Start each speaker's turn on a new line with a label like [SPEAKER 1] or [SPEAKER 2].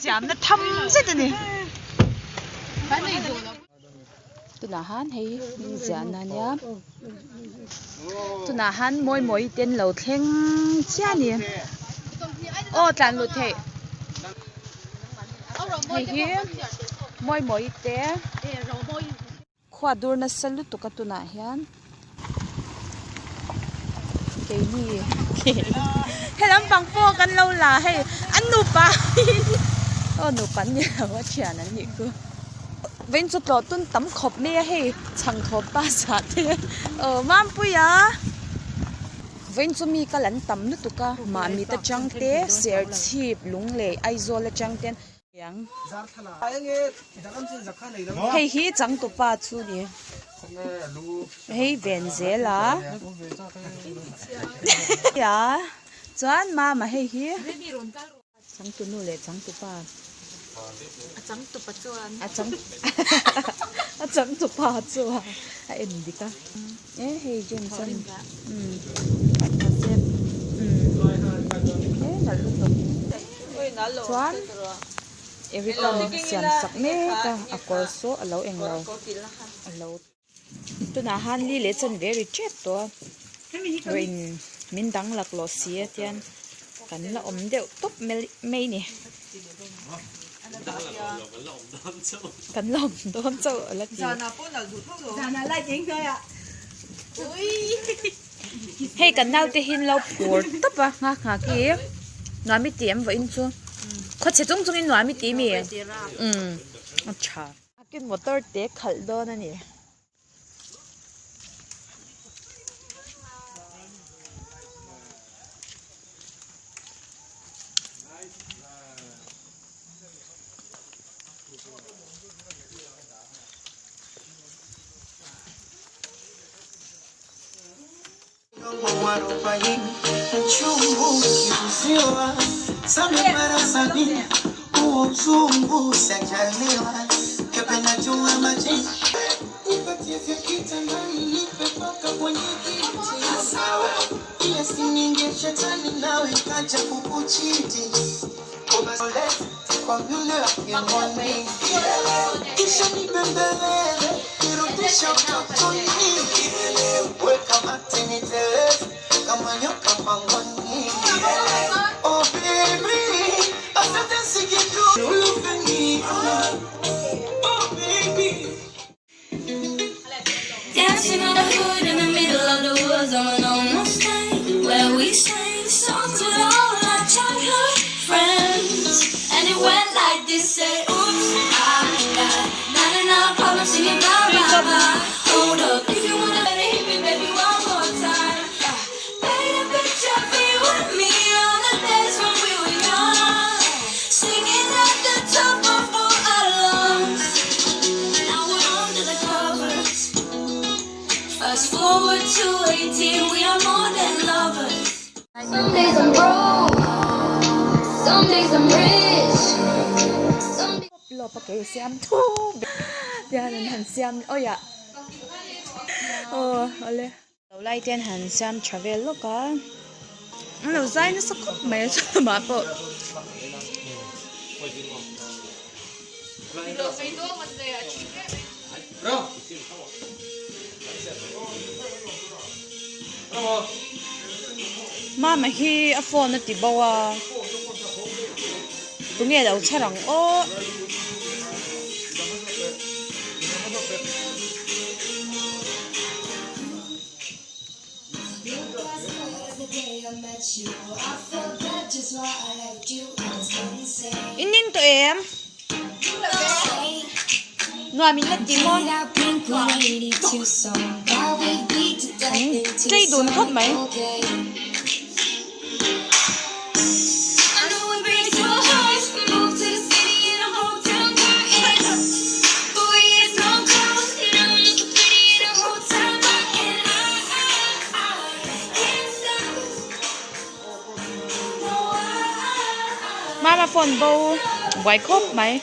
[SPEAKER 1] giảm nó thâm rất là nè tôi là hắn hay giảm là nhá tôi là hắn mỗi tiền lẩu khen chia nè ô tàn lụt thế hay hi mỗi té khoa dur na salut to ka tu na hian ke ni helam pang po kan lo la hey an nu pa ô nu pan ni wa chia na ni ku ven chu to tun tam khop me hey chang khop pa sa the mam pu ya ven chu mi ka lan tam nu tu ka ma mi ta chang te ser chip lung le aizol la chang ten yang hey hi chang tu pa chu ni hey Venezuela ya chuan ma hey hi chang tu nu le chang tu pa chang tu pa chuan chang tu pa chuan a en dika hey Johnson chuan every time siam sak me ka akor so alo englo alo tu na han li le chan very chat to ring min dang lak lo sia tian kan la om deuh top mei ni kan lom don chau ala ti jana lai jing thôi ạ hey kan nau te hin lo pur tapa nga ki nói mi tiệm vậy chứ có thể trong in nói mi tiệm mi acha cái motor te khal do na ni
[SPEAKER 2] Sabe para saber o zungu sajaliwa kependa jua maji nipatie vya kitandani nipe paka kwenye kiti sawa ile sininge shetani nawe kaja kukuchiti obasole kwa yule ya mwani kisha nibembelele kirudisha utotoni weka matini tele kama nyoka pangoni. Oh baby, I said this again, you look at me. Oh baby.
[SPEAKER 3] Dancing on the hood in the middle of the woods on an old Mustang, where we sang songs with all our childhood friends. And it went like this, say, oops, I got 99 problems singing blah, blah, blah. Hold up, if you wanna let it hit me, baby, one more time. Paint a picture of you and me on the days when we were young, singing at the top of all our lungs. Now we're under the covers. Fast forward to 18, we are more than lovers. Some days I'm broke, some days I'm rich.
[SPEAKER 1] lo pa ke siam thu ya nan han siam ôi ya ole lo lai ten han siam travel lo ka lo zai nó sắc mẹ cho mà bộ mà hi a phone nó ti bawa tôi nghe đâu chắc rằng ô in tụi em ngoài mình là tìm môn đây đồn khóc mấy Mama phone bầu quay khóc mày